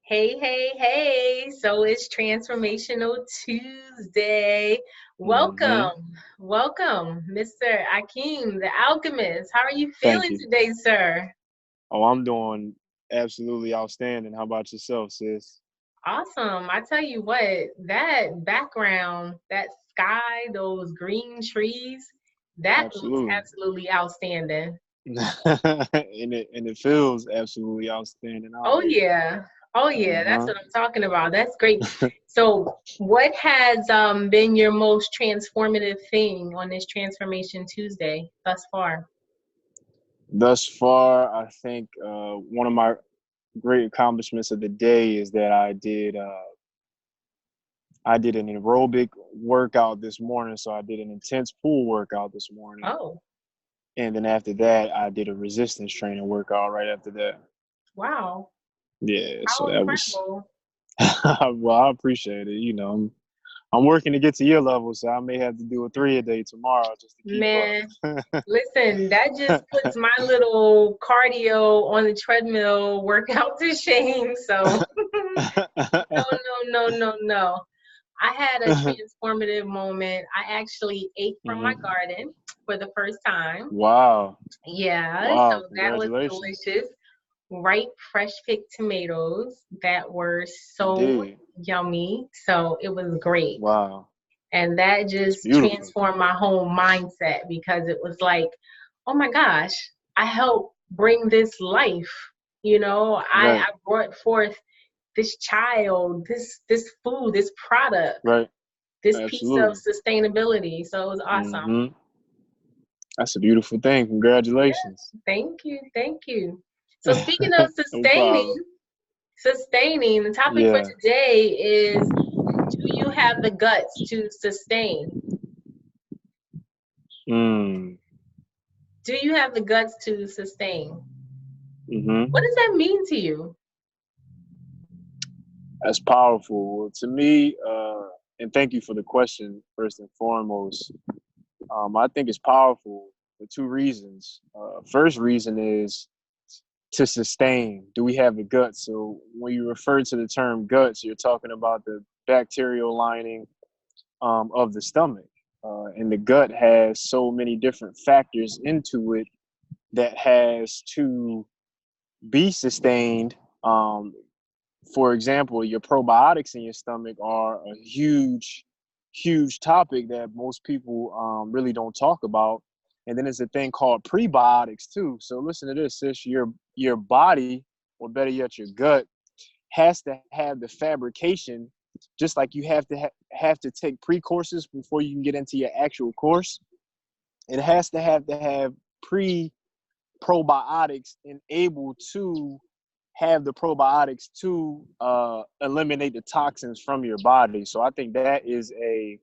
Hey, hey, hey. So it's Transformational Tuesday. Hmm. Welcome, Mr. Akeem the Alchemist. How are you Thank feeling you. today, sir? Oh, I'm doing absolutely outstanding. How about yourself, sis? Awesome. I tell you what, that background, that sky, those green trees, that looks Absolutely. absolutely outstanding. And it feels absolutely outstanding out Oh here. yeah. Oh yeah, that's Uh-huh. what I'm talking about. That's great. So, what has been your most transformative thing on this Transformation Tuesday thus far? Thus far, I think one of my great accomplishments of the day is that I did an aerobic workout this morning. So I did an intense pool workout this morning. Oh, And then after that, I did a resistance training workout right after that. wow. Yeah, so How that was incredible. well, I appreciate it. I'm working to get to your level, so I may have to do a three a day tomorrow just to keep Man, up. listen, that just puts my little cardio on the treadmill workout to shame. So, no, no, no, no, no. I had a transformative moment. I actually ate from my Hmm. garden for the first time. Wow. Yeah, Wow. so that was Congratulations. delicious. Ripe, fresh picked tomatoes that were so Indeed. yummy. So it was great. Wow. And that It's just beautiful. transformed my whole mindset because it was like, oh my gosh, I helped bring this life. I Right. brought forth this child, this food, this product, Right. this piece of Absolutely. sustainability. So it was awesome. Hmm. That's a beautiful thing. Yeah, Congratulations. thank you, thank you. So speaking of No problem. sustaining, the topic for Yeah. today is, do you have the guts to sustain? Mm. Do you have the guts to sustain? What Hmm. does that mean to you? That's powerful. To me, and thank you for the question, first and foremost. I think it's powerful for two reasons. First reason is to sustain. Do we have the guts? So when you refer to the term guts, you're talking about the bacterial lining of the stomach. And the gut has so many different factors into it that has to be sustained. Um, for example, your probiotics in your stomach are a huge topic that most people really don't talk about. And then there's a thing called prebiotics too. So listen to this, sis. Your body, or better yet, your gut, has to have the fabrication, just like you have to take pre-courses before you can get into your actual course. It has to have pre probiotics and able to have the probiotics to eliminate the toxins from your body. So I think that is a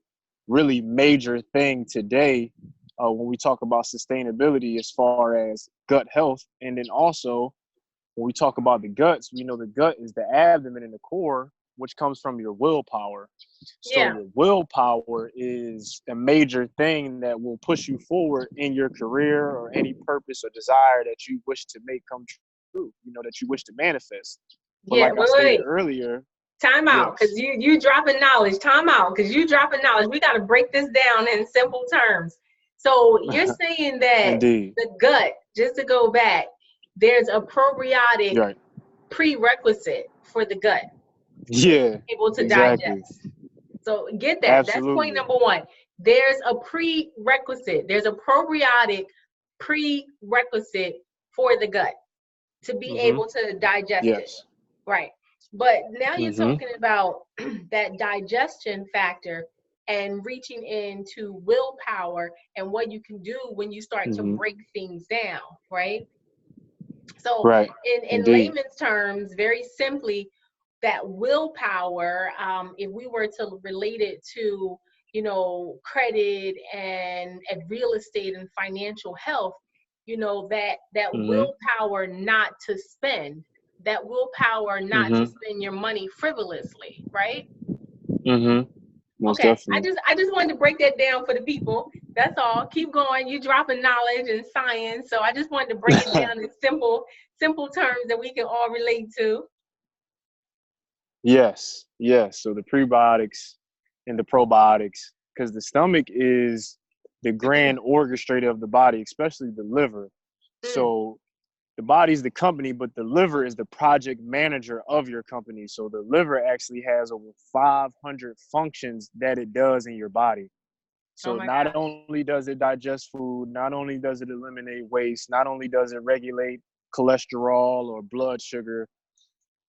really major thing today when we talk about sustainability as far as gut health. And then also, when we talk about the guts, we know the gut is the abdomen and the core, which comes from your willpower. So Yeah. your willpower is a major thing that will push you forward in your career or any purpose or desire that you wish to make come true, that you wish to manifest. But like Yeah. I Wait, stated wait. earlier, Time out, yes. because you dropping knowledge. Time out, because you dropping knowledge. We got to break this down in simple terms. So you're saying that Indeed. the gut, just to go back, there's a probiotic Right. prerequisite for the gut to be Yeah, able to exactly. digest. So get that. That's point Absolutely. number one. There's a prerequisite. There's a probiotic prerequisite for the gut to be Hmm. able to digest it. Yes. Right. But now you're Hmm. talking about that digestion factor and reaching into willpower and what you can do when you start to Hmm. break things down, right? So, Right. in Indeed. layman's terms, very simply, that willpower, if we were to relate it to, credit and real estate and financial health, that Hmm. willpower not to spend, that willpower not to Hmm. spend your money frivolously, right? Hmm. Most Okay, I definitely. just I just wanted to break that down for the people. That's all. Keep going. You dropping knowledge and science, so I just wanted to break it down in simple terms that we can all relate to. Yes, yes. So the prebiotics and the probiotics, because the stomach is the grand orchestrator of the body, especially the liver. Mm. So the body's the company, but the liver is the project manager of your company. So the liver actually has over 500 functions that it does in your body. Oh So my not gosh. only does it digest food, not only does it eliminate waste, not only does it regulate cholesterol or blood sugar,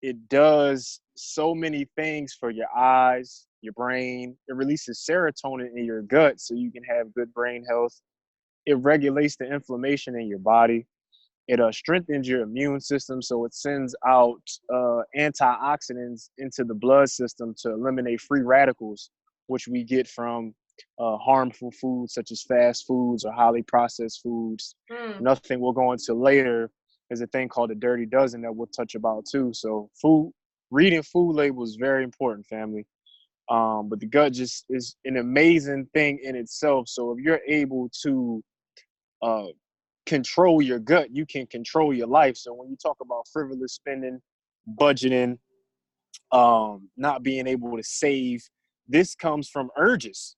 it does so many things for your eyes, your brain. It releases serotonin in your gut so you can have good brain health. It regulates the inflammation in your body. It strengthens your immune system, so it sends out antioxidants into the blood system to eliminate free radicals, which we get from harmful foods such as fast foods or highly processed foods. Mm. Another thing we'll go into later is a thing called the dirty dozen that we'll touch about too. So reading food labels is very important, family. But the gut just is an amazing thing in itself. So if you're able to uh, control your gut, you can control your life. So when you talk about frivolous spending, budgeting, not being able to save, this comes from urges.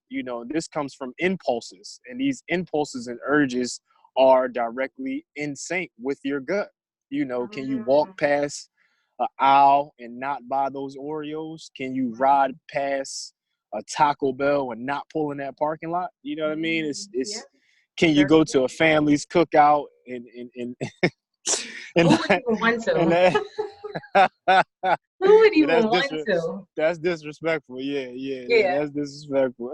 This comes from impulses, and these impulses and urges are directly in sync with your gut. Can you walk Mm. past an aisle and not buy those Oreos? Can you ride past a Taco Bell and not pull in that parking lot? You know what I mean? Yeah. It's Can you Very go to true. a family's cookout and Who and would even want and to? that, Who would yeah, even want to? that's disrespectful. Yeah, yeah, Yeah. that's disrespectful.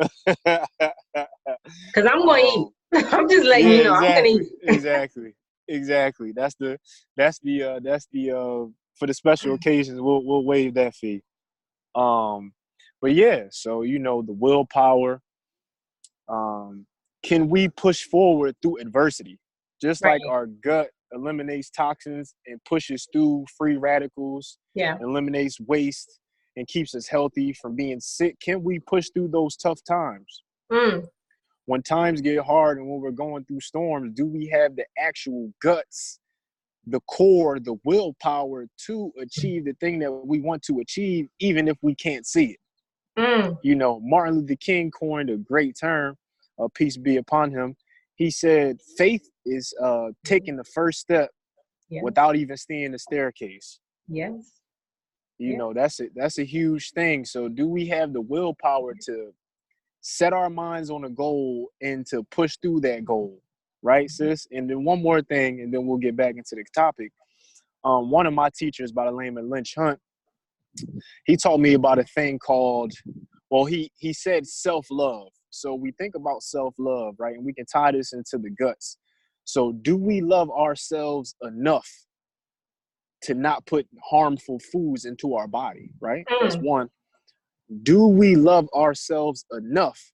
Because I'm going to eat. um, I'm just letting yeah, you know I'm going to exactly, eat. exactly. For the special occasions we'll waive that fee. Um, but yeah, so the willpower. Um, can we push forward through adversity? Just like Right. our gut eliminates toxins and pushes through free radicals, Yeah. eliminates waste, and keeps us healthy from being sick, can we push through those tough times? Mm. When times get hard and when we're going through storms, do we have the actual guts, the core, the willpower to achieve the thing that we want to achieve, even if we can't see it? Mm. Martin Luther King coined a great term, peace be upon him. He said, faith is taking the first step Yes. without even seeing the staircase. Yes. Yeah. That's a huge thing. So do we have the willpower to set our minds on a goal and to push through that goal? Right, sis? And then one more thing, and then we'll get back into the topic. One of my teachers by the name of Lynch Hunt, he taught me about a thing called, well, he said self-love. So we think about self-love, right? And we can tie this into the guts. So do we love ourselves enough to not put harmful foods into our body, right? That's Mm. one. Do we love ourselves enough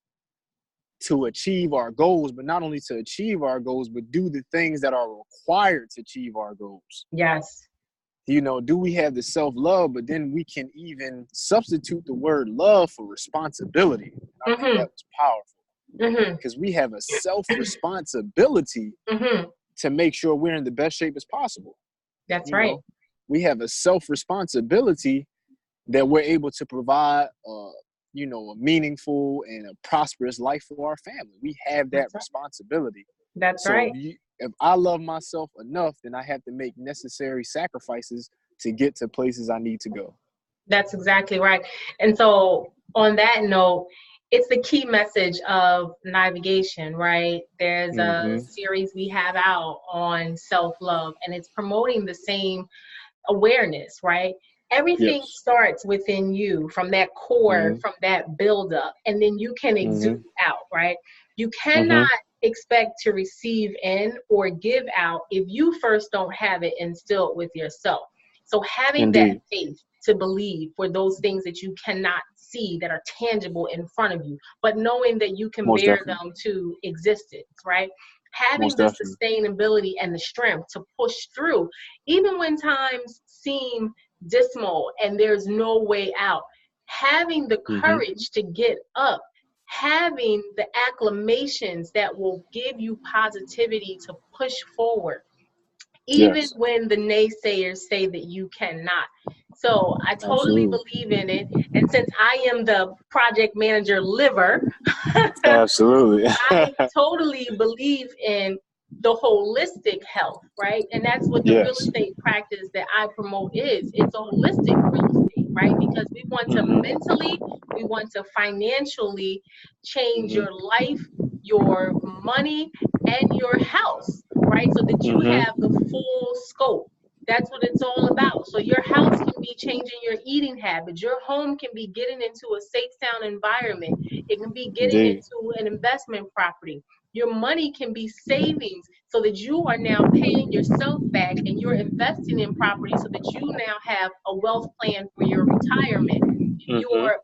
to achieve our goals, but not only to achieve our goals, but do the things that are required to achieve our goals? Yes. Do we have the self-love, but then we can even substitute the word love for responsibility. I think that Mm-hmm. was powerful Mm-hmm. because we have a self-responsibility Mm-hmm. to make sure we're in the best shape as possible. That's You right. know, we have a self-responsibility that we're able to provide, a meaningful and a prosperous life for our family. We have that That's right. responsibility. That's So right. if I love myself enough, then I have to make necessary sacrifices to get to places I need to go. That's exactly right. And so, on that note, it's the key message of navigation, right? There's a Mm-hmm. series we have out on self love, and it's promoting the same awareness, right? Everything Yes. starts within you from that core, Mm-hmm. from that buildup, and then you can exude Mm-hmm. out, right? You cannot Mm-hmm. expect to receive in or give out if you first don't have it instilled with yourself. So having that Indeed. faith to believe for those things that you cannot see that are tangible in front of you, but knowing that you can Most bear definitely. them to existence, right? Having Most the definitely. sustainability and the strength to push through, even when times seem dismal and there's no way out, having the Mm-hmm. courage to get up, having the acclamations that will give you positivity to push forward, even Yes. when the naysayers say that you cannot. So I totally Absolutely. believe in it. And since I am the project manager liver, Absolutely. I totally believe in the holistic health, right? And that's what the real Yes. estate practice that I promote is. It's a holistic real estate, right? Because we want to Mhm. mentally, we want to financially change Mhm. your life, your money, and your house, right? So that you Mhm. have the full scope. That's what it's all about. So your house can be changing your eating habits. Your home can be getting into a safe, sound environment. It can be getting Indeed. into an investment property. Your money can be savings so that you are now paying yourself back and you're investing in property so that you now have a wealth plan for your retirement. Mhm.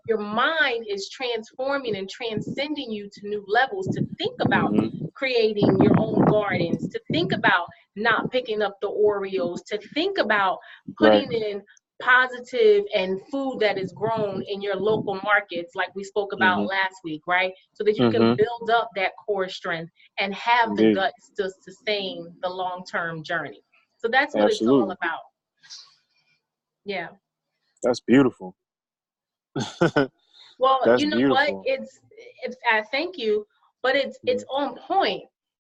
Your mind is transforming and transcending you to new levels to think about Mhm. creating your own gardens, to think about not picking up the Oreos, to think about Right. putting in positive and food that is grown in your local markets, like we spoke about Mhm. last week, right? So that you can Mhm. build up that core strength and have the Indeed. guts to sustain the long term journey. So that's what it's all Absolutely. about. Yeah. That's beautiful. Well, That's you know what? beautiful. It's I thank you, but it's Mhm. on point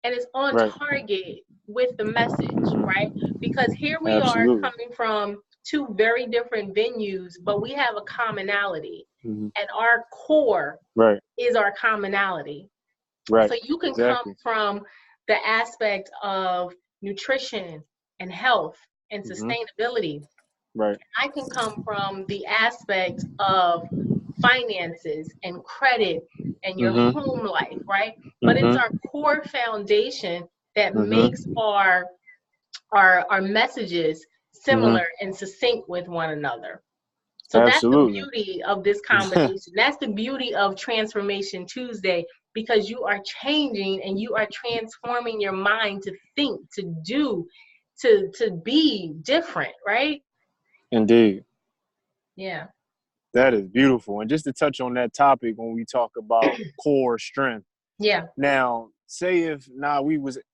and it's on Right. target with the message, right? Mhm. Because here we are Absolutely. coming from two very different venues, but we have a commonality, Mhm. and our core Right. is our commonality. Right. So you can come Exactly. from the aspect of nutrition and health and Mhm. sustainability. Right. I can come from the aspect of finances and credit and your Mhm. home life, right? But it's Mhm. our core foundation that Mhm. makes our messages Mhm. similar and succinct with one another. So that's the Absolutely. beauty of this combination. That's the beauty of Transformation Tuesday, because you are changing and you are transforming your mind to think, to do, to be different, right? Indeed. Yeah. That is beautiful. And just to touch on that topic when we talk about core strength. Yeah. Now, say if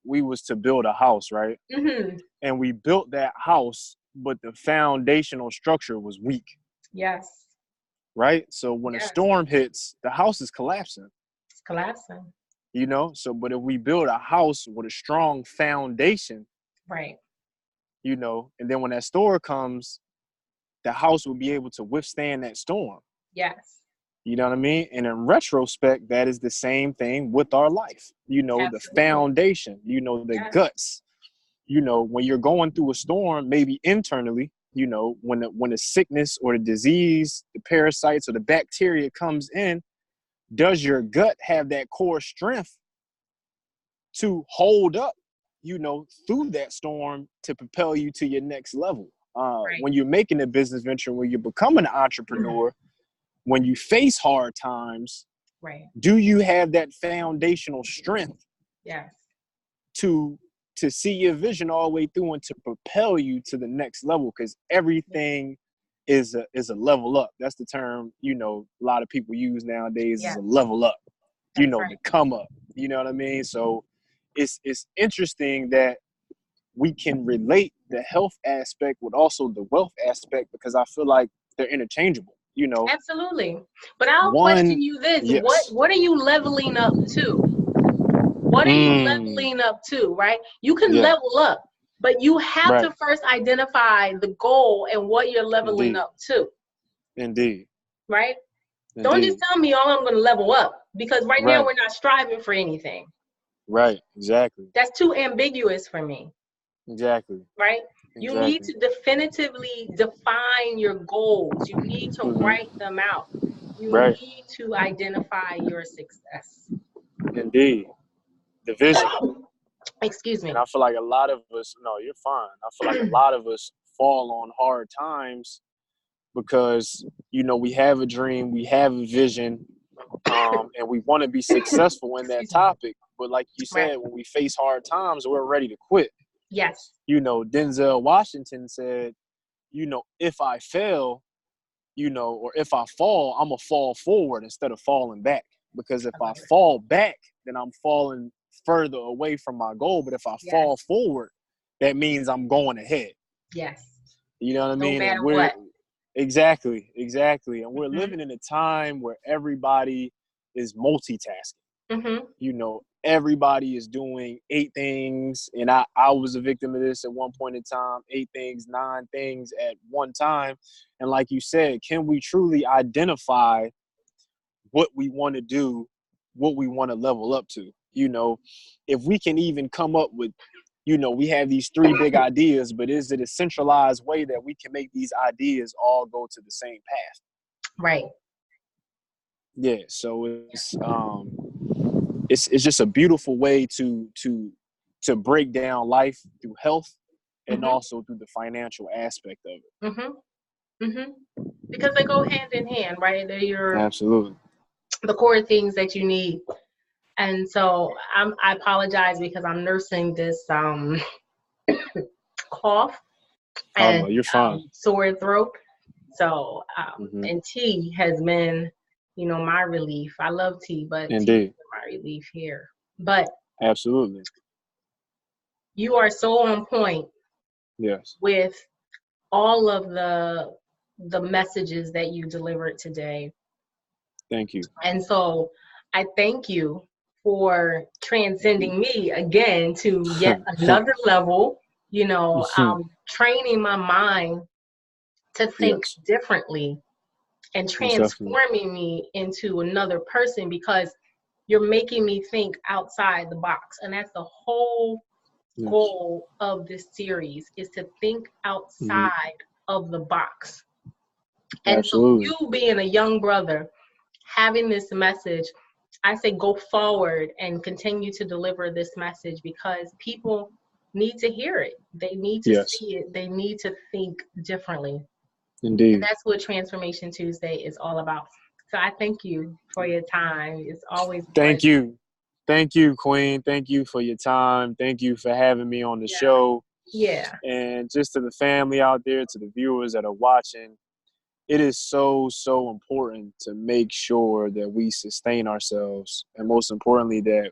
we was to build a house, right? Hmm. And we built that house, but the foundational structure was weak, Yes. right? So when a Yes. storm hits, the house is collapsing, It's collapsing. you know? So, but if we build a house with a strong foundation, Right. you know, and then when that storm comes, the house will be able to withstand that storm. Yes. You know what I mean? And in retrospect, that is the same thing with our life. You know, the Absolutely. foundation, you know, the Yes. guts. You know, when you're going through a storm, maybe internally, you know, when the sickness or the disease, the parasites or the bacteria comes in, does your gut have that core strength to hold up, you know, through that storm to propel you to your next level? Right. When you're making a business venture, when you're becoming an entrepreneur, when you face hard times, Right. do you have that foundational strength Yes. to see your vision all the way through and to propel you to the next level? Because everything is a level up. That's the term, you know, a lot of people use nowadays, is Yes. a level up, you That's know, right. to come up. You know what I mean? So it's interesting that we can relate the health aspect with also the wealth aspect, because I feel like they're interchangeable. You know, Absolutely. But I'll one, question you this. yes. What are you leveling up to? What are you Mm, leveling up to, right? You can yeah, level up, but you have right. to first identify the goal and what you're leveling Indeed. up to, Indeed. right? Don't just Indeed. tell me, oh, I'm going to level up, because right now Right. we're not striving for anything. Right. Exactly. That's too ambiguous for me, Exactly. right? You need Exactly. to definitively define your goals. You need to Hmm. write them out. You Right. need to identify your success. Indeed. The vision. Excuse And me. I feel like a lot of us, no, you're fine. I feel like a lot of us fall on hard times because, you know, we have a dream, we have a vision, and we want to be successful in that Excuse me. topic. But like you Right. said, when we face hard times, we're ready to quit. Yes. You know, Denzel Washington said, you know, if I fail, you know, or if I fall, I'm gonna fall forward instead of falling back. Because if I I love it. fall back, then I'm falling further away from my goal. But if I Yes. fall forward, that means I'm going ahead. Yes. You know what I No mean? And matter what. Exactly. And we're Mm-hmm. living in a time where everybody is multitasking. Mm-hmm. You know, everybody is doing 8 things. And I was a victim of this at one point in time, 8 things, 9 things at one time. And like you said, can we truly identify what we want to do, what we want to level up to? You know, if we can even come up with, you know, we have these 3 big ideas, but is it a centralized way that we can make these ideas all go to the same path? Right. Yeah. So it's just a beautiful way to break down life through health and Mm-hmm. also through the financial aspect of it. Mm-hmm. Mm-hmm. Because they go hand in hand, right? They're Absolutely. the core things that you need. And so I apologize because I'm nursing this cough Oh and no, you're fine. sore throat. So Hmm. and tea has been, you know, my relief. I love tea, but tea is Indeed. my relief here. But Absolutely. you are so on point Yes. with all of the messages that you delivered today. Thank you. And so I thank you for transcending me again to yet another level, you know, training my mind to think Yes. differently and Most definitely. transforming me into another person because you're making me think outside the box. And that's the whole Yes. goal of this series is to think Hmm. outside of the box. And so Absolutely. you being a young brother, having this message, I say go forward and continue to deliver this message because people need to hear it. They need to Yes. see it. They need to think differently. And Indeed. that's what Transformation Tuesday is all about. So I thank you for your time. It's always a Thank pleasure. you. Thank you, Queen. Thank you for your time. Thank you for having me on the Yeah. show. Yeah. And just to the family out there, to the viewers that are watching, it is so, so important to make sure that we sustain ourselves. And most importantly, that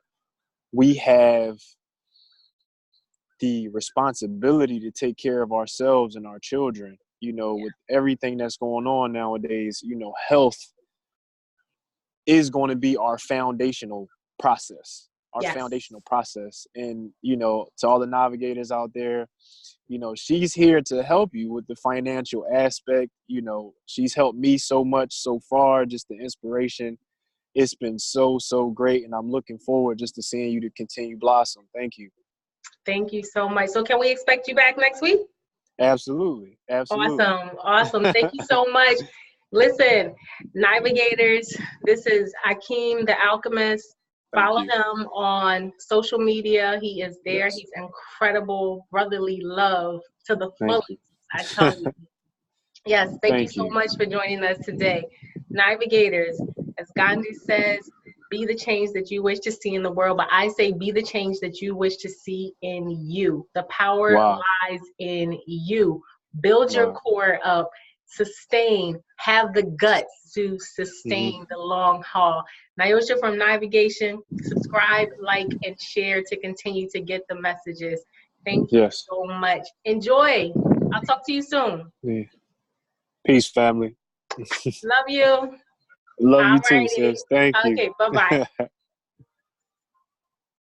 we have the responsibility to take care of ourselves and our children. You know, Yeah. with everything that's going on nowadays, you know, health is going to be our foundational process, Yes. And, you know, to all the navigators out there, you know, she's here to help you with the financial aspect. You know, she's helped me so much so far, just the inspiration. It's been so, so great. And I'm looking forward just to seeing you to continue blossom. Thank you. Thank you so much. So can we expect you back next week? Absolutely. Absolutely. Awesome. Awesome. Thank you so much. Listen, navigators, this is Akeem the Alchemist. Thank Follow you. him on social media. He is there. Yes. He's incredible brotherly love to the Thank fullest, you. I tell you. Yes, thank you Thank so you. much for joining us today. Navigators, as Gandhi says, be the change that you wish to see in the world, but I say be the change that you wish to see in you. The power Wow. lies in you. Build your Wow. core up, sustain, have the guts to Hmm. sustain the long haul. Nyosha from Navigation, subscribe, like, and share to continue to get the messages. Thank you Yes. so much. Enjoy. I'll talk to you soon. Yeah. Peace, family. Love you. Love you too, Alrighty. sis. Thank you. Okay, bye-bye.